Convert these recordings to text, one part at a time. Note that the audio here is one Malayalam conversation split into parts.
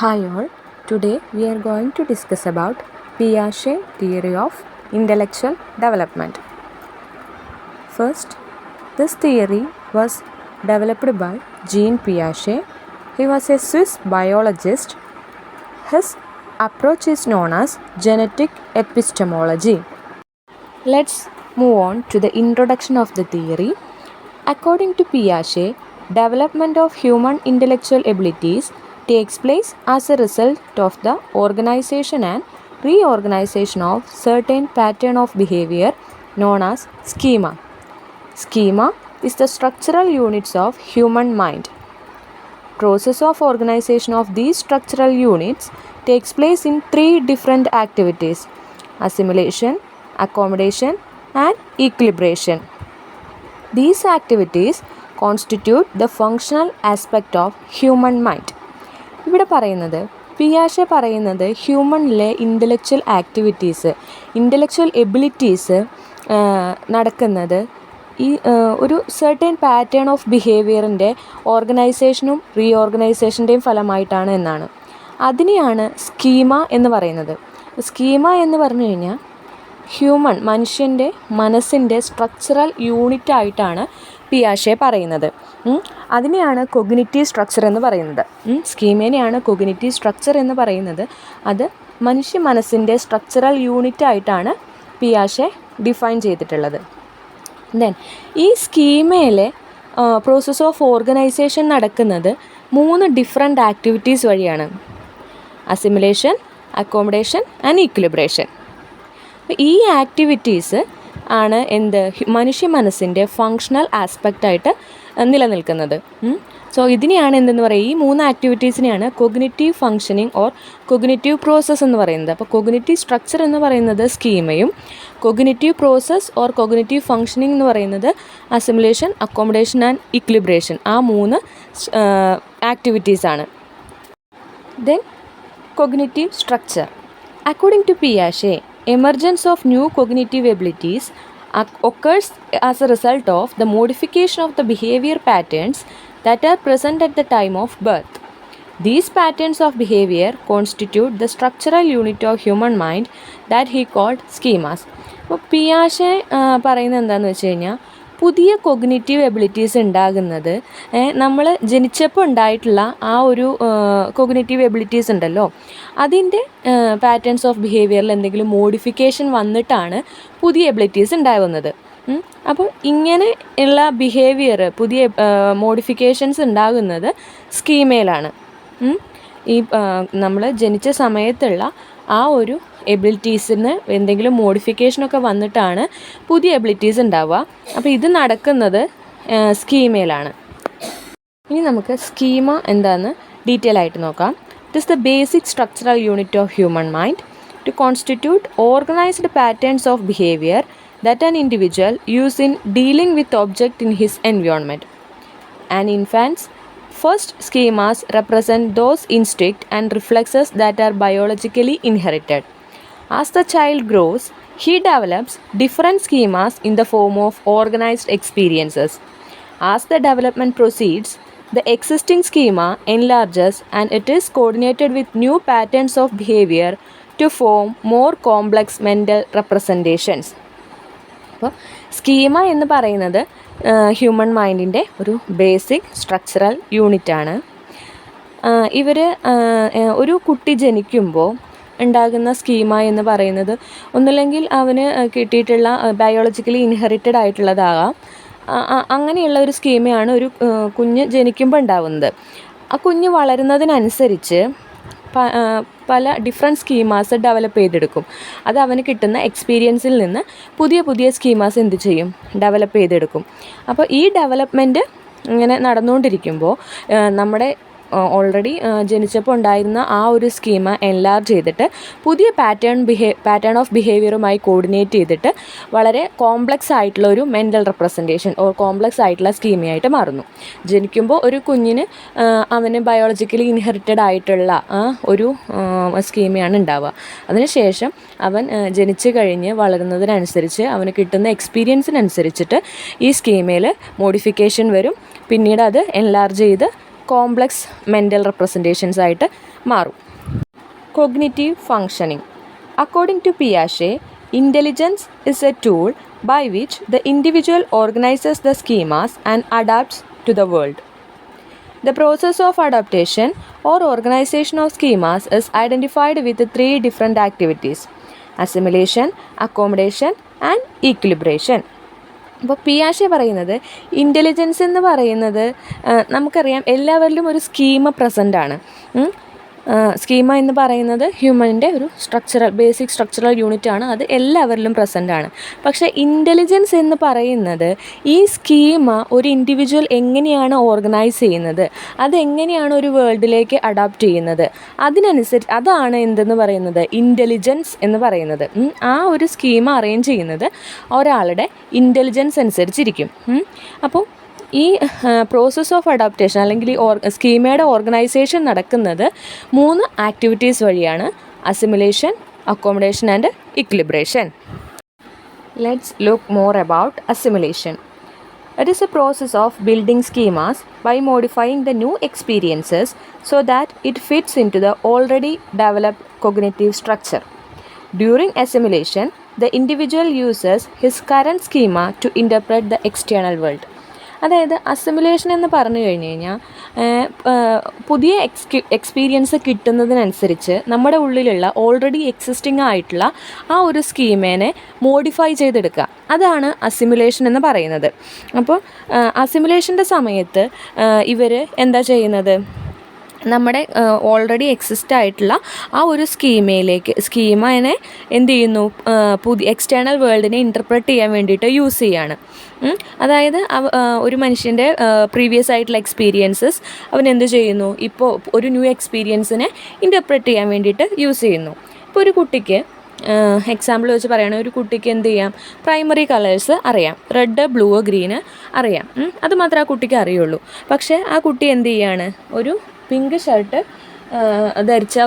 Hi all, today we are going to discuss about Piaget theory of intellectual development. First, this theory was developed by Jean Piaget. He was a Swiss biologist. His approach is known as genetic epistemology. Let's move on to the introduction of the theory. According to Piaget, development of human intellectual abilities takes place as a result of the organization and reorganization of certain pattern of behavior known as schema. Schema is the structural units of human mind. Process of organization of these structural units takes place in three different activities: assimilation, accommodation, and equilibration. These activities constitute the functional aspect of human mind. ഇവിടെ പറയുന്നത് പിയാഷെ പറയുന്നത് ഹ്യൂമണിലെ ഇൻ്റലക്ച്വൽ ആക്ടിവിറ്റീസ്, ഇൻ്റലക്ച്വൽ എബിലിറ്റീസ് നടക്കുന്നത് ഈ ഒരു സെർട്ടൻ പാറ്റേൺ ഓഫ് ബിഹേവിയറിൻ്റെ ഓർഗനൈസേഷനും റീഓർഗനൈസേഷൻ്റെയും ഫലമായിട്ടാണ് എന്നാണ്. അതിനെയാണ് സ്കീമ എന്ന് പറയുന്നത്. സ്കീമ എന്ന് പറഞ്ഞു കഴിഞ്ഞാൽ മനുഷ്യൻ്റെ മനസ്സിൻ്റെ സ്ട്രക്ചറൽ യൂണിറ്റ് ആയിട്ടാണ് പിയാഷെ പറയുന്നത്. അതിനെയാണ് കൊഗ്നിറ്റീവ് സ്ട്രക്ചർ എന്ന് പറയുന്നത്. സ്കീമേനെയാണ് കൊഗ്നിറ്റീവ് സ്ട്രക്ചർ എന്ന് പറയുന്നത്. അത് മനുഷ്യ മനസ്സിൻ്റെ സ്ട്രക്ചറൽ യൂണിറ്റ് ആയിട്ടാണ് പിയാഷെ ഡിഫൈൻ ചെയ്തിട്ടുള്ളത്. ദെൻ ഈ സ്കീമയിലെ പ്രോസസ് ഓഫ് ഓർഗനൈസേഷൻ നടക്കുന്നത് 3 ഡിഫറെൻ്റ് ആക്ടിവിറ്റീസ് വഴിയാണ്: അസിമിലേഷൻ, അക്കോമഡേഷൻ ആൻഡ് ഈക്വിലിബ്രേഷൻ. ഈ ആക്ടിവിറ്റീസ് ആണ് മനുഷ്യ മനസ്സിൻ്റെ ഫങ്ഷണൽ ആസ്പെക്റ്റായിട്ട് നിലനിൽക്കുന്നത്. സോ ഇതിനെയാണ് എന്തെന്ന് പറയുക, ഈ 3 ആക്ടിവിറ്റീസിനെയാണ് cognitive functioning or cognitive process എന്ന് പറയുന്നത്. അപ്പോൾ കൊഗ്നിറ്റീവ് സ്ട്രക്ചർ എന്ന് പറയുന്നത് സ്കീമയും, cognitive process or cognitive functioning എന്ന് പറയുന്നത് അസിമിലേഷൻ, അക്കോമഡേഷൻ ആൻഡ് ഇക്വിലിബ്രേഷൻ. ആ 3 ആക്ടിവിറ്റീസാണ്. Then cognitive structure. According to Piaget, emergence of new cognitive abilities occurs as a result of the modification of the behavior patterns that are present at the time of birth. These patterns of behavior constitute the structural unit of human mind that he called schemas. അപ്പോൾ പിയാഷെ പറയുന്നത് എന്താണെന്ന് വെച്ച് കഴിഞ്ഞാൽ, പുതിയ കൊഗ്നിറ്റീവ് എബിലിറ്റീസ് ഉണ്ടാകുന്നത് നമ്മൾ ജനിച്ചപ്പോൾ ഉണ്ടായിട്ടുള്ള ആ ഒരു കൊഗ്നിറ്റീവ് എബിലിറ്റീസ് ഉണ്ടല്ലോ, അതിൻ്റെ പാറ്റേൺസ് ഓഫ് ബിഹേവിയറിൽ എന്തെങ്കിലും മോഡിഫിക്കേഷൻ വന്നിട്ടാണ് പുതിയ എബിലിറ്റീസ് ഉണ്ടാകുന്നത്. അപ്പോൾ ഇങ്ങനെ ഉള്ള ബിഹേവിയർ, പുതിയ മോഡിഫിക്കേഷൻസ് ഉണ്ടാകുന്നത് സ്കീമയിലാണ്. ഈ നമ്മൾ ജനിച്ച സമയത്തുള്ള ആ ഒരു എബിലിറ്റീസിന് എന്തെങ്കിലും മോഡിഫിക്കേഷനൊക്കെ വന്നിട്ടാണ് പുതിയ എബിലിറ്റീസ് ഉണ്ടാവുക. അപ്പോൾ ഇത് നടക്കുന്നത് സ്കീമയിലാണ്. ഇനി നമുക്ക് സ്കീമ എന്താണെന്ന് ഡീറ്റെയിൽ ആയിട്ട് നോക്കാം. It is the basic structural unit of human mind to constitute organised patterns of behaviour that an individual use in dealing with object in his environment. An infant's first schemas represent those instincts and reflexes that are biologically inherited. As the child grows, he develops different schemas in the form of organized experiences. As the development proceeds, the existing schema enlarges and it is coordinated with new patterns of behavior to form more complex mental representations. അപ്പോൾ സ്കീമ എന്ന് പറയുന്നത് ഹ്യൂമൻ മൈൻഡിൻ്റെ ഒരു ബേസിക് സ്ട്രക്ചറൽ യൂണിറ്റാണ്. ഒരു കുട്ടി ജനിക്കുമ്പോൾ ഉണ്ടാകുന്ന സ്കീമ എന്ന് പറയുന്നത് ഒന്നുമില്ലെങ്കിൽ അവന് കിട്ടിയിട്ടുള്ള ബയോളജിക്കലി ഇൻഹെറിറ്റഡ് ആയിട്ടുള്ളതാകാം. അങ്ങനെയുള്ള ഒരു സ്കീമയാണ് ഒരു കുഞ്ഞ് ജനിക്കുമ്പോൾ ഉണ്ടാകുന്നത്. ആ കുഞ്ഞ് വളരുന്നതിനനുസരിച്ച് പല ഡിഫറെൻറ്റ് സ്കീമാസ് ഡെവലപ്പ് ചെയ്തെടുക്കും. അത് അവന് കിട്ടുന്ന എക്സ്പീരിയൻസിൽ നിന്ന് പുതിയ പുതിയ സ്കീമാസ് എന്ത് ചെയ്യും, ഡെവലപ്പ് ചെയ്തെടുക്കും. അപ്പോൾ ഈ ഡെവലപ്മെൻറ്റ് ഇങ്ങനെ നടന്നുകൊണ്ടിരിക്കുമ്പോൾ നമ്മുടെ ഓൾറെഡി ജനിച്ചപ്പോൾ ഉണ്ടായിരുന്ന ആ ഒരു സ്കീമ എൻലാർജ് ചെയ്തിട്ട് പുതിയ പാറ്റേൺ ഓഫ് ബിഹേവിയറുമായി കോർഡിനേറ്റ് ചെയ്തിട്ട് വളരെ കോംപ്ലക്സ് ആയിട്ടുള്ള ഒരു മെൻ്റൽ റെപ്രസെൻറ്റേഷൻ ഓർ കോംപ്ലക്സ് ആയിട്ടുള്ള സ്കീമയായിട്ട് മാറുന്നു. ജനിക്കുമ്പോൾ ഒരു കുഞ്ഞിന് അവന് ബയോളജിക്കലി ഇൻഹെറിറ്റഡ് ആയിട്ടുള്ള ഒരു സ്കീമയാണ് ഉണ്ടാവുക. അതിനുശേഷം അവൻ ജനിച്ചു കഴിഞ്ഞ് വളരുന്നതിനനുസരിച്ച് അവന് കിട്ടുന്ന എക്സ്പീരിയൻസിനനുസരിച്ചിട്ട് ഈ സ്കീമയിൽ മോഡിഫിക്കേഷൻ വരും. പിന്നീട് അത് എൻലാർജ് ചെയ്ത് കോംപ്ലക്സ് മെൻ്റൽ റെപ്രസെൻറ്റേഷൻസ് ആയിട്ട് മാറും. Cognitive functioning. According to Piaget, intelligence is a tool by which the individual organizes the schemas and adapts to the world. The process of adaptation or organization of schemas is identified with 3 different activities: assimilation, accommodation and equilibration. അപ്പോൾ പിയാഷെ പറയുന്നത് ഇൻ്റലിജൻസ് എന്ന് പറയുന്നത് നമുക്കറിയാം എല്ലാവരിലും ഒരു സ്കീമ പ്രസൻ്റാണ്. സ്കീമ എന്ന് പറയുന്നത് ഹ്യൂമനിൻ്റെ ഒരു ബേസിക് സ്ട്രക്ചറൽ യൂണിറ്റാണ്. അത് എല്ലാവരിലും പ്രസൻ്റാണ്. പക്ഷേ ഇൻ്റലിജൻസ് എന്ന് പറയുന്നത് ഈ സ്കീമ ഒരു ഇൻഡിവിജ്വൽ എങ്ങനെയാണ് ഓർഗനൈസ് ചെയ്യുന്നത്, അതെങ്ങനെയാണ് ഒരു വേൾഡിലേക്ക് അഡാപ്റ്റ് ചെയ്യുന്നത്, അതിനനുസരിച്ച് അതാണ് എന്തെന്ന് പറയുന്നത് ഇൻ്റലിജൻസ് എന്ന് പറയുന്നത്. ആ ഒരു സ്കീമ അറേഞ്ച് ചെയ്യുന്നത് ഒരാളുടെ ഇൻ്റലിജൻസ് അനുസരിച്ചിരിക്കും. അപ്പോൾ ഈ പ്രോസസ് ഓഫ് അഡാപ്റ്റേഷൻ അല്ലെങ്കിൽ ഈ സ്കീമയുടെ ഓർഗനൈസേഷൻ നടക്കുന്നത് 3 ആക്ടിവിറ്റീസ് വഴിയാണ്: assimilation, accommodation and equilibration. Let's look more about assimilation. It is A process of building schemas by modifying the new experiences so that it fits into the already developed cognitive structure. During assimilation, the individual uses his current schema to interpret the external world. അതായത് അസിമിലേഷൻ എന്ന് പറഞ്ഞു കഴിഞ്ഞ് കഴിഞ്ഞാൽ പുതിയ എക്സ്പീരിയൻസ് കിട്ടുന്നതിനനുസരിച്ച് നമ്മുടെ ഉള്ളിലുള്ള ഓൾറെഡി എക്സിസ്റ്റിംഗ് ആയിട്ടുള്ള ആ ഒരു സ്കീമേനെ മോഡിഫൈ ചെയ്തെടുക്കുക. അതാണ് അസിമിലേഷൻ എന്ന് പറയുന്നത്. അപ്പോൾ അസിമിലേഷൻ്റെ സമയത്ത് ഇവർ എന്താ ചെയ്യുന്നത്, നമ്മുടെ ഓൾറെഡി എക്സിസ്റ്റ് ആയിട്ടുള്ള ആ ഒരു സ്കീമേനെ എന്ത് ചെയ്യുന്നു, പുതിയ എക്സ്റ്റേണൽ വേൾഡിനെ ഇൻ്റർപ്രറ്റ് ചെയ്യാൻ വേണ്ടിയിട്ട് യൂസ് ചെയ്യാണ്. അതായത് ഒരു മനുഷ്യൻ്റെ പ്രീവിയസ് ആയിട്ടുള്ള എക്സ്പീരിയൻസസ് അവൻ എന്ത് ചെയ്യുന്നു, ഇപ്പോൾ ഒരു ന്യൂ എക്സ്പീരിയൻസിനെ ഇൻ്റർപ്രറ്റ് ചെയ്യാൻ വേണ്ടിയിട്ട് യൂസ് ചെയ്യുന്നു. ഇപ്പോൾ ഒരു കുട്ടിക്ക് എക്സാമ്പിൾ വെച്ച് പറയുകയാണെങ്കിൽ ഒരു കുട്ടിക്ക് എന്ത് ചെയ്യാം, പ്രൈമറി കളേഴ്സ് അറിയാം, റെഡ്, ബ്ലൂ, ഗ്രീന് അറിയാം. അത് മാത്രമേ ആ കുട്ടിക്ക് അറിയുള്ളൂ. പക്ഷേ ആ കുട്ടി എന്ത് ചെയ്യാണ്, ഒരു പിങ്ക് ഷർട്ട് ധരിച്ച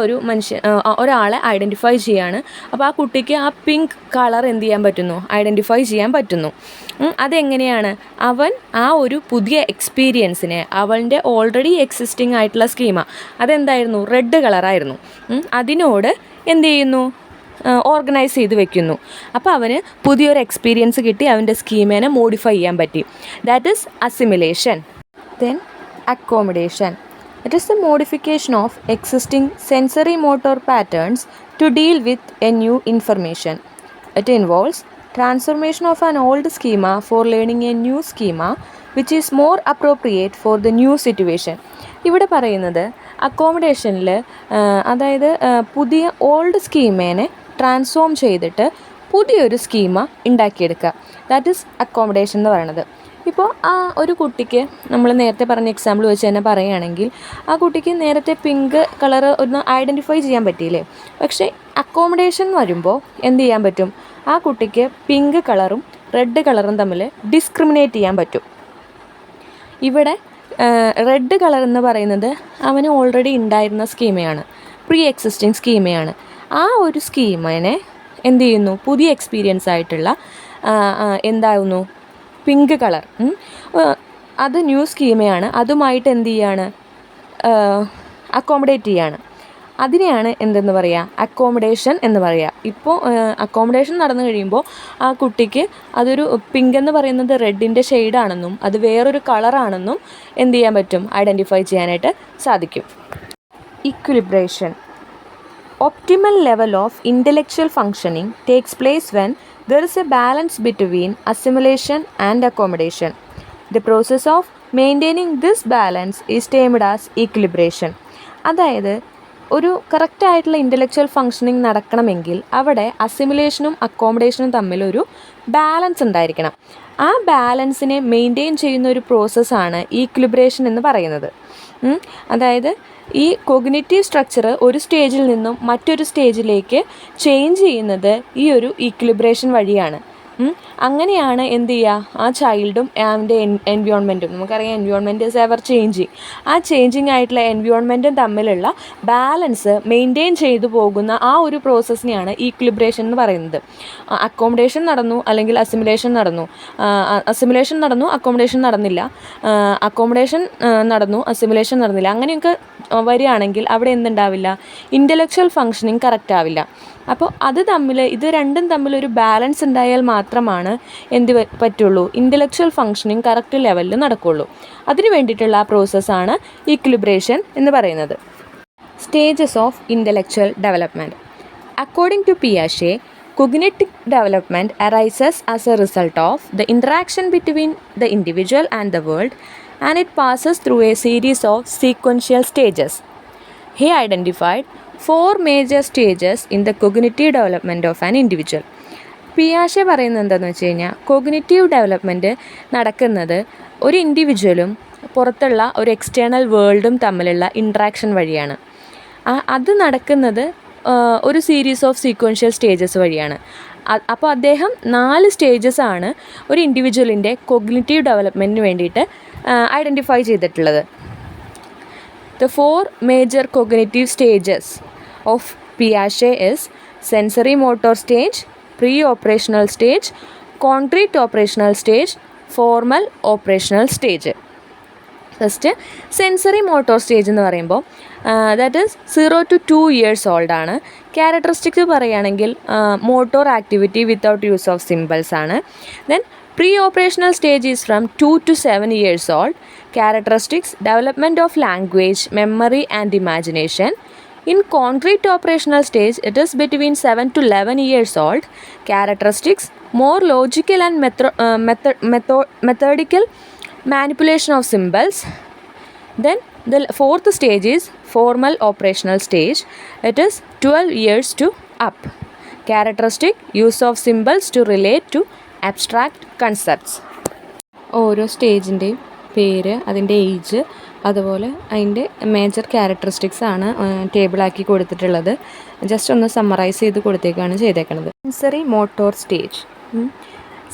ഒരാളെ ഐഡൻറ്റിഫൈ ചെയ്യാണ്. അപ്പോൾ ആ കുട്ടിക്ക് ആ പിങ്ക് കളർ എന്ത് ചെയ്യാൻ പറ്റുന്നു, ഐഡൻറ്റിഫൈ ചെയ്യാൻ പറ്റുന്നു. അതെങ്ങനെയാണ്, അവൻ ആ ഒരു പുതിയ എക്സ്പീരിയൻസിനെ, അവൻ്റെ ഓൾറെഡി എക്സിസ്റ്റിംഗ് ആയിട്ടുള്ള സ്കീമ അതെന്തായിരുന്നു, റെഡ് കളറായിരുന്നു, അതിനോട് എന്ത് ചെയ്യുന്നു, ഓർഗനൈസ് ചെയ്ത് വെക്കുന്നു. അപ്പോൾ അവന് പുതിയൊരു എക്സ്പീരിയൻസ് കിട്ടി, അവൻ്റെ സ്കീമേനെ മോഡിഫൈ ചെയ്യാൻ പറ്റി. That is assimilation. Then accommodation. It is the modification of existing sensory motor patterns to deal with a new information. It involves transformation of an old schema for learning a new schema which is more appropriate for the new situation. ഇവിടെ പറയുന്നത് അക്കോമഡേഷനിൽ അതായത് പുതിയ ഓൾഡ് സ്കീമേനെ ട്രാൻസ്ഫോം ചെയ്തിട്ട് പുതിയൊരു സ്കീമ ഉണ്ടാക്കിയെടുക്കുക. ദാറ്റ് ഈസ് അക്കോമഡേഷൻ എന്ന് പറയുന്നത്. ഇപ്പോൾ ആ ഒരു കുട്ടിക്ക് നമ്മൾ നേരത്തെ പറഞ്ഞ എക്സാമ്പിൾ വെച്ച് തന്നെ പറയുകയാണെങ്കിൽ ആ കുട്ടിക്ക് നേരത്തെ പിങ്ക് കളർ ഒന്ന് ഐഡൻറ്റിഫൈ ചെയ്യാൻ പറ്റിയില്ലേ. പക്ഷേ അക്കോമഡേഷൻ വരുമ്പോൾ എന്ത് ചെയ്യാൻ പറ്റും, ആ കുട്ടിക്ക് പിങ്ക് കളറും റെഡ് കളറും തമ്മിൽ ഡിസ്ക്രിമിനേറ്റ് ചെയ്യാൻ പറ്റും. ഇവിടെ റെഡ് കളർ എന്ന് പറയുന്നത് അവന് ഓൾറെഡി ഉണ്ടായിരുന്ന സ്കീമയാണ്, പ്രീ എക്സിസ്റ്റിംഗ് സ്കീമയാണ്. ആ ഒരു സ്കീമിനെ എന്ത് ചെയ്യുന്നു, പുതിയ എക്സ്പീരിയൻസ് ആയിട്ടുള്ള എന്താകുന്നു, പിങ്ക് കളർ, അത് ന്യൂ സ്കീമയാണ്, അതുമായിട്ട് എന്ത് ചെയ്യാണ്, അക്കോമഡേറ്റ് ചെയ്യാണ്. അതിനെയാണ് എന്തെന്ന് പറയുക, അക്കോമഡേഷൻ എന്ന് പറയുക. ഇപ്പോൾ അക്കോമഡേഷൻ നടന്നു കഴിയുമ്പോൾ ആ കുട്ടിക്ക് അതൊരു പിങ്ക് എന്ന് പറയുന്നത് റെഡിൻ്റെ ഷെയ്ഡാണെന്നും അത് വേറൊരു കളറാണെന്നും എന്ത് ചെയ്യാൻ പറ്റും, ഐഡൻറ്റിഫൈ ചെയ്യാനായിട്ട് സാധിക്കും. Equilibration. Optimal level of intellectual functioning takes place when there is a balance between assimilation and accommodation. The process of maintaining this balance is termed as equilibration. അതായത് ഒരു കറക്റ്റായിട്ടുള്ള ഇൻ്റലക്ച്വൽ ഫങ്ഷനിങ് നടക്കണമെങ്കിൽ അവിടെ അസിമിലേഷനും അക്കോമഡേഷനും തമ്മിലൊരു ബാലൻസ് ഉണ്ടായിരിക്കണം. ആ ബാലൻസിനെ മെയിൻറ്റെയിൻ ചെയ്യുന്ന ഒരു പ്രോസസ്സാണ് ഈക്വിലിബ്രേഷൻ എന്ന് പറയുന്നത്. അതായത് ഈ കോഗ്നിറ്റീവ് സ്ട്രക്ചർ ഒരു സ്റ്റേജിൽ നിന്നും മറ്റൊരു സ്റ്റേജിലേക്ക് ചേഞ്ച് ചെയ്യുന്നത് ഈ ഒരു ഈക്വിലിബ്രേഷൻ വഴിയാണ്. അങ്ങനെയാണ് എന്ത് ചെയ്യുക, ആ ചൈൽഡും അവൻ്റെ എൻവയോൺമെൻറ്റും, നമുക്കറിയാം എൻവയോൺമെൻറ്റ് ഈസ് എവർ ചേഞ്ചിങ്, ആ ചേഞ്ചിങ് ആയിട്ടുള്ള എൻവയോൺമെൻറ്റും തമ്മിലുള്ള ബാലൻസ് മെയിൻറ്റെയിൻ ചെയ്തു പോകുന്ന ആ ഒരു പ്രോസസ്സിനെയാണ് ഈക്വിലിബ്രേഷൻ എന്ന് പറയുന്നത്. അക്കോമഡേഷൻ നടന്നു അല്ലെങ്കിൽ അസിമിലേഷൻ നടന്നു, അക്കോമഡേഷൻ നടന്നില്ല, അക്കോമഡേഷൻ നടന്നു, അസിമിലേഷൻ നടന്നില്ല, അങ്ങനെയൊക്കെ വരികയാണെങ്കിൽ അവിടെ എന്തുണ്ടാവില്ല, ഇൻ്റലക്ച്വൽ ഫങ്ഷനിങ് കറക്റ്റ് ആവില്ല. അപ്പോൾ ഇത് രണ്ടും തമ്മിൽ ഒരു ബാലൻസ് ഉണ്ടായാൽ മാത്രമാണ് പറ്റുള്ളൂ, ഇൻ്റലക്ച്വൽ ഫങ്ഷനിങ് കറക്റ്റ് ലെവലിൽ നടക്കുകയുള്ളൂ. അതിന് വേണ്ടിയിട്ടുള്ള ആ പ്രോസസ്സാണ് ഈക്വിലിബ്രേഷൻ എന്ന് പറയുന്നത്. Stages of intellectual development. According to പിയാഷെ, cognitive development arises as a result of the interaction between the individual and the world, and it passes through a series of sequential stages. He identified 4 major stages in the cognitive development of an individual. പിയാഷെ പറയുന്നത് എന്താണെന്ന് വെച്ച് കഴിഞ്ഞാൽ, കോഗ്നിറ്റീവ് ഡെവലപ്മെൻറ്റ് നടക്കുന്നത് ഒരു ഇൻഡിവിജ്വലും പുറത്തുള്ള ഒരു എക്സ്റ്റേണൽ വേൾഡും തമ്മിലുള്ള ഇൻട്രാക്ഷൻ വഴിയാണ്. അത് നടക്കുന്നത് ഒരു സീരീസ് ഓഫ് സീക്വൻഷ്യൽ സ്റ്റേജസ് വഴിയാണ്. അപ്പോൾ അദ്ദേഹം 4 സ്റ്റേജസാണ് ഒരു ഇൻഡിവിജ്വലിൻ്റെ കോഗ്നിറ്റീവ് ഡെവലപ്മെൻറ്റിന് വേണ്ടിയിട്ട് ഐഡൻറ്റിഫൈ ചെയ്തിട്ടുള്ളത്. The 4 major cognitive stages of പിയാഷെ is sensory motor stage, pre operational stage, concrete operational stage, formal operational stage. First sensory motor stage എന്ന് പറയുമ്പോൾ that is 0 to 2 years old ആണ്. ക്യാരക്ടറിസ്റ്റിക്സ് പറയുകയാണെങ്കിൽ motor activity without use of symbols ആണ്. Then pre operational stage is from 2 to 7 years old. Characteristics development of language, memory and imagination. In concrete operational stage, it is between 7 to 11 years old. Characteristics more logical and methodical manipulation of symbols. Then the 4th stage is formal operational stage. It is 12 years to up. Characteristic use of symbols to relate to abstract concepts. ഓരോ സ്റ്റേജിൻ്റെയും പേര്, അതിൻ്റെ ഏജ്, അതുപോലെ അതിൻ്റെ മേജർ ക്യാരക്ടറിസ്റ്റിക്സ് ആണ് ടേബിളാക്കി കൊടുത്തിട്ടുള്ളത്. ജസ്റ്റ് ഒന്ന് സമ്മറൈസ് ചെയ്ത് കൊടുത്തേക്കാണ് ചെയ്തേക്കുന്നത്. Sensory motor stage.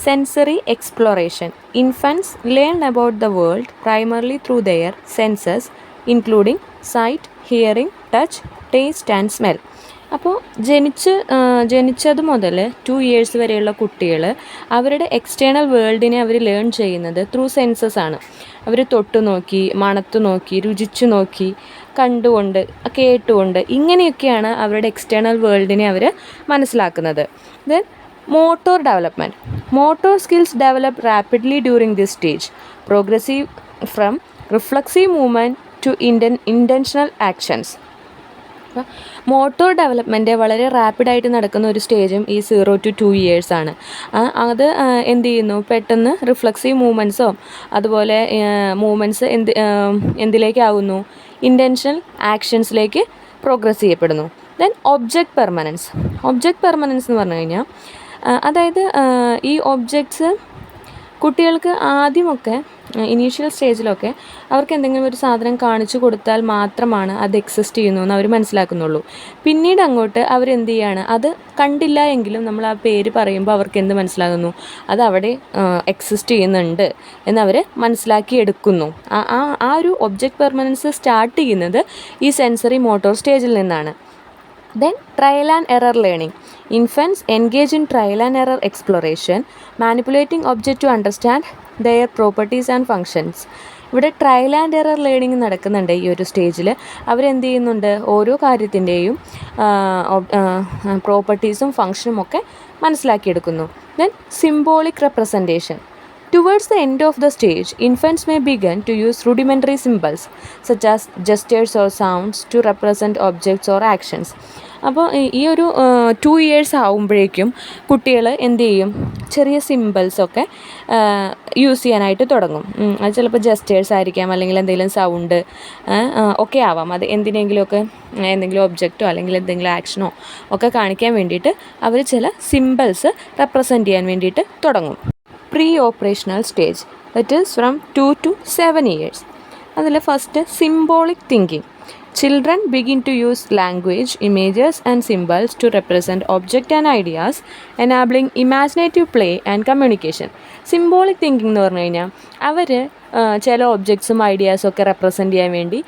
Sensory exploration. Infants learn about the world primarily through their senses including sight, hearing, touch, taste and smell. അപ്പോൾ ജനിച്ചത് മുതൽ 2 years വരെയുള്ള കുട്ടികൾ അവരുടെ എക്സ്റ്റേണൽ വേൾഡിനെ അവർ ലേൺ ചെയ്യുന്നത് ത്രൂ സെൻസസ് ആണ്. അവർ തൊട്ടു നോക്കി, മണത്തു നോക്കി, രുചിച്ചു നോക്കി, കണ്ടുകൊണ്ട്, കേട്ടുകൊണ്ട്, ഇങ്ങനെയൊക്കെയാണ് അവരുടെ എക്സ്റ്റേണൽ വേൾഡിനെ അവർ മനസ്സിലാക്കുന്നത്. Then motor development. Motor skills develop rapidly during this stage, progressive from reflexive movement to intentional actions. അപ്പോൾ മോട്ടോർ ഡെവലപ്മെൻറ്റ് വളരെ റാപ്പിഡായിട്ട് നടക്കുന്ന ഒരു സ്റ്റേജും ഈ 0 to 2 years ആണ്. അത് എന്ത് ചെയ്യുന്നു, പെട്ടെന്ന് റിഫ്ലക്സീവ് മൂവ്മെൻറ്റ്സോ അതുപോലെ മൂവ്മെൻറ്റ്സ് എന്തിലേക്കാവുന്നു, ഇൻറ്റൻഷണൽ ആക്ഷൻസിലേക്ക് പ്രോഗ്രസ് ചെയ്യപ്പെടുന്നു. Then object permanence. Object permanence എന്ന് പറഞ്ഞു കഴിഞ്ഞാൽ അതായത് ഈ ഒബ്ജക്ട്സ് കുട്ടികൾക്ക് ആദ്യമൊക്കെ ഇനീഷ്യൽ സ്റ്റേജിലൊക്കെ അവർക്ക് എന്തെങ്കിലും ഒരു സാധനം കാണിച്ചു കൊടുത്താൽ മാത്രമാണ് അത് എക്സിസ്റ്റ് ചെയ്യുന്നു എന്ന് അവർ മനസ്സിലാക്കുന്നുള്ളൂ. പിന്നീട് അങ്ങോട്ട് അവരെന്ത് ചെയ്യാണ്, അത് കണ്ടില്ല എങ്കിലും നമ്മൾ ആ പേര് പറയുമ്പോൾ അവർക്ക് എന്ത് മനസ്സിലാകുന്നു, അത് അവിടെ എക്സിസ്റ്റ് ചെയ്യുന്നുണ്ട് എന്നവർ മനസ്സിലാക്കിയെടുക്കുന്നു. ആ ഒരു ഒബ്ജക്റ്റ് പെർമനൻസ് സ്റ്റാർട്ട് ചെയ്യുന്നത് ഈ സെൻസറി മോട്ടോർ സ്റ്റേജിൽ നിന്നാണ്. Then trial and error learning. Infants engage in trial and error exploration, manipulating object to understand their properties and functions. ഇവിടെ ട്രയൽ ആൻഡ് എറർ ലേണിംഗ് നടക്കുന്നുണ്ട് ഈ ഒരു സ്റ്റേജിൽ. അവരെന്ത് ചെയ്യുന്നുണ്ട്, ഓരോ കാര്യത്തിൻ്റെയും പ്രോപ്പർട്ടീസും ഫങ്ഷനും ഒക്കെ മനസ്സിലാക്കിയെടുക്കുന്നു. Then symbolic representation. Towards the end of the stage, infants may begin to use rudimentary symbols such as gestures or sounds to represent objects or actions. അപ്പോൾ ഈ ഒരു 2 years ആവുമ്പോഴേക്കും കുട്ടികൾ എന്ത് ചെയ്യും, ചെറിയ സിമ്പിൾസൊക്കെ യൂസ് ചെയ്യാനായിട്ട് തുടങ്ങും. അത് ചിലപ്പോൾ ജസ്റ്റേഴ്സ് ആയിരിക്കാം, അല്ലെങ്കിൽ എന്തെങ്കിലും സൗണ്ട് ഒക്കെ ആവാം. അത് എന്തെങ്കിലും ഒബ്ജക്റ്റോ അല്ലെങ്കിൽ എന്തെങ്കിലും ആക്ഷനോ ഒക്കെ കാണിക്കാൻ വേണ്ടിയിട്ട് അവർ ചില സിമ്പിൾസ് റെപ്രസെൻറ്റ് ചെയ്യാൻ വേണ്ടിയിട്ട് തുടങ്ങും. Pre operational stage, that is from 2 to 7 years. അതിൽ first symbolic thinking. Children begin to use language, images and symbols to represent objects and ideas, enabling imaginative play and communication. Symbolic thinking എന്ന് പറഞ്ഞു കഴിഞ്ഞാൽ അവർ ചില ഒബ്ജക്ട്സും ഐഡിയാസും ഒക്കെ റെപ്രസെൻറ്റ് ചെയ്യാൻ വേണ്ടി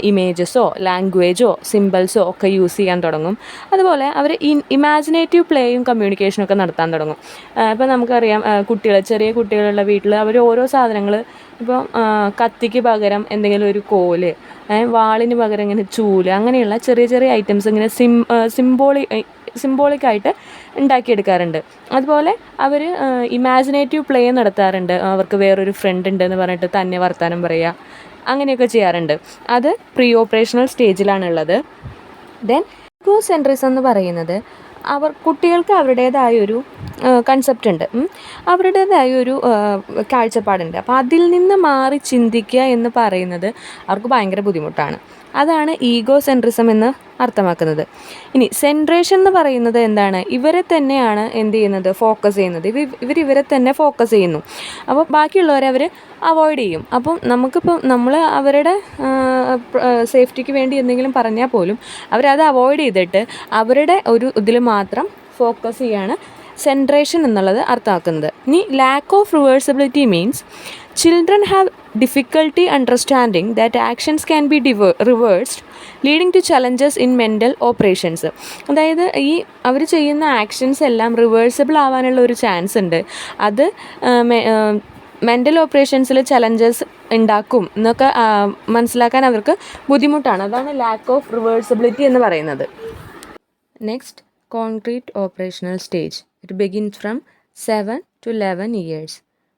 ഇമേജസോ ലാംഗ്വേജോ സിമ്പിൾസോ ഒക്കെ യൂസ് ചെയ്യാൻ തുടങ്ങും. അതുപോലെ അവർ ഇമാജിനേറ്റീവ് പ്ലേയും കമ്മ്യൂണിക്കേഷനും ഒക്കെ നടത്താൻ തുടങ്ങും. ഇപ്പോൾ നമുക്കറിയാം ചെറിയ കുട്ടികളുള്ള വീട്ടിൽ അവർ ഓരോ സാധനങ്ങൾ ഇപ്പോൾ കത്തിക്ക് പകരം എന്തെങ്കിലും ഒരു കോല്, വാളിന് പകരം ഇങ്ങനെ ചൂല്, അങ്ങനെയുള്ള ചെറിയ ചെറിയ ഐറ്റംസ് ഇങ്ങനെ സിംബോളിക്കായിട്ട് ഉണ്ടാക്കിയെടുക്കാറുണ്ട്. അതുപോലെ അവർ ഇമാജിനേറ്റീവ് പ്ലേ നടത്താറുണ്ട്. അവർക്ക് വേറൊരു ഫ്രണ്ട് ഉണ്ടെന്ന് പറഞ്ഞിട്ട് തന്നെ വർത്താനം പറയുക, അങ്ങനെയൊക്കെ ചെയ്യാറുണ്ട്. അത് പ്രീ ഓപ്പറേഷണൽ സ്റ്റേജിലാണുള്ളത്. ദെൻ ഈഗോസെൻട്രിസം എന്ന് പറയുന്നത് കുട്ടികൾക്ക് അവരുടേതായൊരു കൺസെപ്റ്റ് ഉണ്ട്, അവരുടേതായൊരു കാഴ്ചപ്പാടുണ്ട്. അപ്പോൾ അതിൽ നിന്ന് മാറി ചിന്തിക്കുക എന്ന് പറയുന്നത് അവർക്ക് ഭയങ്കര ബുദ്ധിമുട്ടാണ്. അതാണ് ഈഗോസെൻട്രിസം എന്ന് അർത്ഥമാക്കുന്നത്. ഇനി സെൻട്രേഷൻ എന്ന് പറയുന്നത് എന്താണ്? ഇവരെ തന്നെയാണ് എന്ത് ചെയ്യുന്നത്? ഫോക്കസ് ചെയ്യുന്നത്. ഇവരെ തന്നെ ഫോക്കസ് ചെയ്യുന്നു. അപ്പോൾ ബാക്കിയുള്ളവരെ അവർ അവോയ്ഡ് ചെയ്യും. അപ്പം നമ്മൾ അവരുടെ സേഫ്റ്റിക്ക് വേണ്ടി എന്തെങ്കിലും പറഞ്ഞാൽ പോലും അവരത് അവോയ്ഡ് ചെയ്തിട്ട് അവരുടെ ഒരു ഇതിൽ മാത്രം ഫോക്കസ് ചെയ്യാണ് സെൻട്രേഷൻ എന്നുള്ളത് അർത്ഥമാക്കുന്നത്. ഇനി lack of reversibility means children have difficulty understanding that actions can be reversed leading to challenges in mental operations. അതായത് ഈ അവർ ചെയ്യുന്ന ആക്ഷൻസ് എല്ലാം റിവേഴ്സിബിൾ ആവാനുള്ള ഒരു ചാൻസ് ഉണ്ട്. അത് മെൻ്റൽ ഓപ്പറേഷൻസിൽ ചലഞ്ചസ് ഉണ്ടാക്കും എന്നൊക്കെ മനസ്സിലാക്കാൻ അവർക്ക് ബുദ്ധിമുട്ടാണ്. അതാണ് ലാക്ക് ഓഫ് റിവേഴ്സിബിലിറ്റി എന്ന് പറയുന്നത്. Next, concrete operational stage. It begins from 7 to 11 years.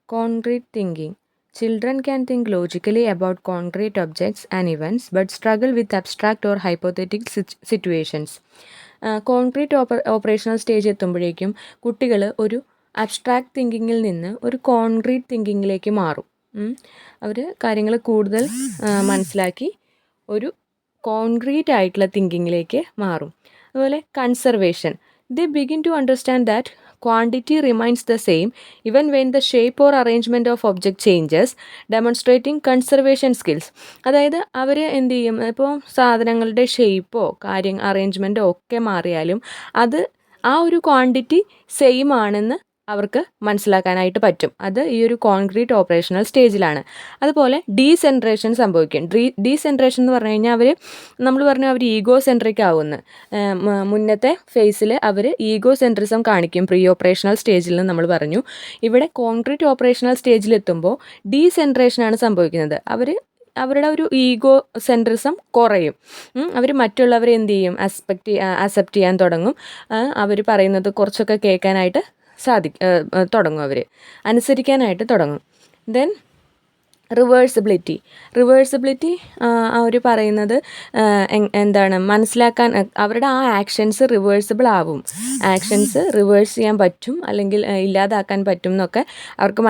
Concrete thinking. Children can think logically about concrete objects and events but struggle with abstract or hypothetical situations. Concrete operational stage എത്തുമ്പോഴേക്കും കുട്ടികൾ ഒരു അബ്സ്ട്രാക്ട് തിങ്കിങ്ങിൽ നിന്ന് ഒരു കോൺക്രീറ്റ് തിങ്കിങ്ങിലേക്ക് മാറും. അവർ കാര്യങ്ങൾ കൂടുതൽ മനസ്സിലാക്കി ഒരു കോൺക്രീറ്റ് ആയിട്ടുള്ള തിങ്കിങ്ങിലേക്ക് മാറും. അതുപോലെ conservation. They begin to understand that quantity remains the same even when the shape or arrangement of object changes, demonstrating conservation skills. അതായത് അവർ എന്ത് ചെയ്യും? ഇപ്പോൾ സാധനങ്ങളുടെ ഷേപ്പോ അറേഞ്ച്മെൻറ്റോ ഒക്കെ മാറിയാലും അത് ആ ഒരു ക്വാണ്ടിറ്റി സെയിം ആണെന്ന് അവർക്ക് മനസ്സിലാക്കാനായിട്ട് പറ്റും. അത് ഈ ഒരു കോൺക്രീറ്റ് ഓപ്പറേഷണൽ സ്റ്റേജിലാണ്. അതുപോലെ ഡീസെൻട്രേഷൻ സംഭവിക്കും. ഡീസെൻട്രേഷൻ എന്ന് പറഞ്ഞു കഴിഞ്ഞാൽ നമ്മൾ പറഞ്ഞു അവർ ഈഗോ സെൻട്രിക് ആവുമെന്ന്. മുന്നത്തെ ഫേസിൽ അവർ ഈഗോ സെൻട്രിസം കാണിക്കും പ്രീ ഓപ്പറേഷണൽ സ്റ്റേജിൽ നിന്ന് നമ്മൾ പറഞ്ഞു. ഇവിടെ കോൺക്രീറ്റ് ഓപ്പറേഷണൽ സ്റ്റേജിലെത്തുമ്പോൾ ഡീസെൻട്രേഷനാണ് സംഭവിക്കുന്നത്. അവരുടെ ഒരു ഈഗോ സെൻട്രിസം കുറയും. അവർ മറ്റുള്ളവരെ എന്ത് ചെയ്യും? അക്സെപ്റ്റ് ചെയ്യാൻ തുടങ്ങും. അവർ പറയുന്നത് കുറച്ചൊക്കെ കേൾക്കാനായിട്ട് തുടങ്ങും. അവർ അനുസരിക്കാനായിട്ട് തുടങ്ങും. ദെൻ റിവേഴ്സിബിലിറ്റി അവർ പറയുന്നത് എന്താണ്? മനസ്സിലാക്കാൻ അവരുടെ ആ ആക്ഷൻസ് റിവേഴ്സിബിൾ ആവും. ആക്ഷൻസ് റിവേഴ്സ് ചെയ്യാൻ പറ്റും, അല്ലെങ്കിൽ ഇല്ലാതാക്കാൻ പറ്റും എന്നൊക്കെ അവർക്ക്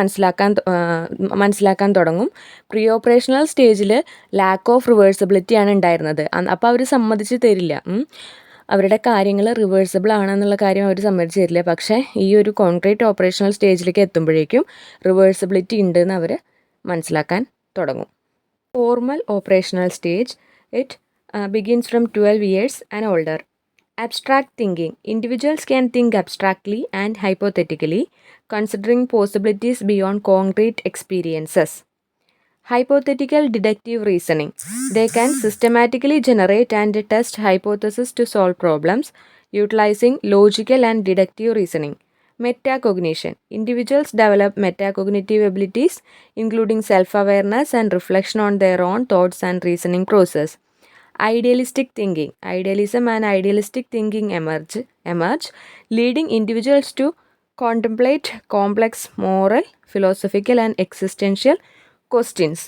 മനസ്സിലാക്കാൻ തുടങ്ങും. പ്രീ ഓപ്പറേഷണൽ സ്റ്റേജിൽ ലാക്ക് ഓഫ് റിവേഴ്സിബിലിറ്റിയാണ് ഉണ്ടായിരുന്നത്. അപ്പോൾ അവർ സമ്മതിച്ച് തരില്ല. അവരുടെ കാര്യങ്ങൾ റിവേഴ്സിബിൾ ആണെന്നുള്ള കാര്യം അവർ സമ്മതിച്ച് തരില്ല. പക്ഷേ ഈ ഒരു കോൺക്രീറ്റ് ഓപ്പറേഷണൽ സ്റ്റേജിലേക്ക് എത്തുമ്പോഴേക്കും റിവേഴ്സിബിലിറ്റി ഉണ്ടെന്ന് അവർ മനസ്സിലാക്കാൻ തുടങ്ങും. Formal operational stage. It begins from 12 years and older. Abstract thinking. Individuals can think abstractly and hypothetically, considering possibilities beyond concrete experiences. Hypothetical deductive reasoning. They can systematically generate and test hypotheses to solve problems utilizing logical and deductive reasoning. Metacognition. Individuals develop metacognitive abilities including self-awareness and reflection on their own thoughts and reasoning process. Idealistic thinking. Idealism and idealistic thinking emerge, leading individuals to contemplate complex moral, philosophical and existential questions.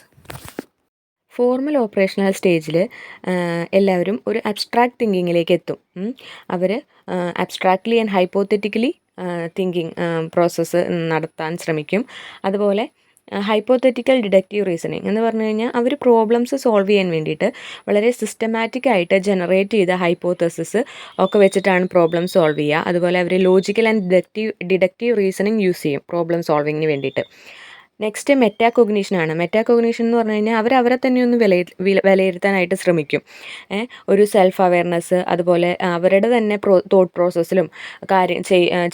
Formal operational സ്റ്റേജിൽ എല്ലാവരും ഒരു അബ്സ്ട്രാക്ട് തിങ്കിങ്ങിലേക്ക് എത്തും. അവർ അബ്സ്ട്രാക്ട്ലി ആൻഡ് ഹൈപ്പോത്തറ്റിക്കലി തിങ്കിങ് പ്രോസസ്സ് നടത്താൻ ശ്രമിക്കും. അതുപോലെ ഹൈപ്പോത്തറ്റിക്കൽ ഡിഡക്റ്റീവ് റീസണിങ് എന്ന് പറഞ്ഞു കഴിഞ്ഞാൽ അവർ പ്രോബ്ലംസ് സോൾവ് ചെയ്യാൻ വേണ്ടിയിട്ട് വളരെ സിസ്റ്റമാറ്റിക് ആയിട്ട് ജനറേറ്റ് ചെയ്ത ഹൈപ്പോത്തസിസ് ഒക്കെ വെച്ചിട്ടാണ് പ്രോബ്ലം സോൾവ് ചെയ്യുക. അതുപോലെ അവർ logical and deductive reasoning use ചെയ്യും പ്രോബ്ലം സോൾവിങ്ങിന് വേണ്ടിയിട്ട്. നെക്സ്റ്റ് മെറ്റാകോഗ്നീഷനാണ്. മെറ്റാകോഗ്നീഷൻ എന്ന് പറഞ്ഞു കഴിഞ്ഞാൽ അവരെ തന്നെ ഒന്ന് വിലയിരുത്താനായിട്ട് ശ്രമിക്കും. ഒരു സെൽഫ് അവെയർനെസ്, അതുപോലെ അവരുടെ തന്നെ തോട്ട് പ്രോസസ്സിലും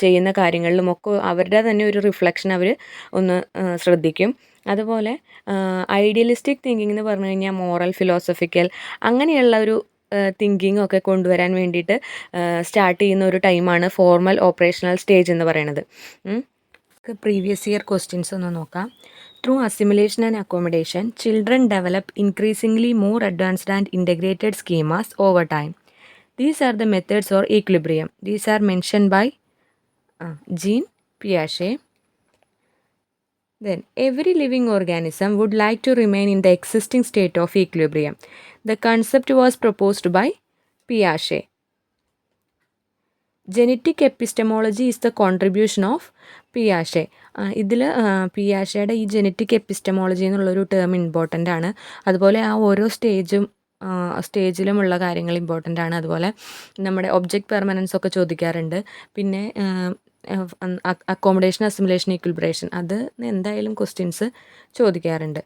ചെയ്യുന്ന കാര്യങ്ങളിലും ഒക്കെ അവരുടെ തന്നെ ഒരു റിഫ്ലക്ഷൻ അവർ ഒന്ന് ശ്രദ്ധിക്കും. അതുപോലെ ഐഡിയലിസ്റ്റിക് തിങ്കിങ് എന്ന് പറഞ്ഞു കഴിഞ്ഞാൽ മോറൽ ഫിലോസഫിക്കൽ അങ്ങനെയുള്ള ഒരു തിങ്കിങ് ഒക്കെ കൊണ്ടുവരാൻ വേണ്ടിയിട്ട് സ്റ്റാർട്ട് ചെയ്യുന്ന ഒരു ടൈമാണ് ഫോർമൽ ഓപ്പറേഷണൽ സ്റ്റേജ് എന്ന് പറയുന്നത്. പ്രീവിയസ് ഇയർ ക്വസ്റ്റ്യൻസ് ഒന്ന് നോക്കാം. Through assimilation and accommodation children develop increasingly more advanced and integrated schemas over time. These are the methods or equilibrium. These are mentioned by Jean Piaget. Then, every living organism would like to remain in the existing state of equilibrium. The concept was proposed by Piaget. Genetic epistemology is the contribution of Piaget. ഇതിൽ പിയാഷയുടെ ഈ ജെനറ്റിക് എപ്പിസ്റ്റമോളജി എന്നുള്ളൊരു ടേം ഇമ്പോർട്ടൻ്റ് ആണ്. അതുപോലെ ആ ഓരോ സ്റ്റേജിലുമുള്ള കാര്യങ്ങൾ ഇമ്പോർട്ടൻ്റ് ആണ്. അതുപോലെ നമ്മുടെ ഒബ്ജക്റ്റ് പെർമനൻസ് ഒക്കെ ചോദിക്കാറുണ്ട്. പിന്നെ അക്കോമഡേഷൻ, അസിമുലേഷൻ, ഇക്വിലിബ്രേഷൻ അത് എന്തായാലും ക്വസ്റ്റ്യൻസ് ചോദിക്കാറുണ്ട്.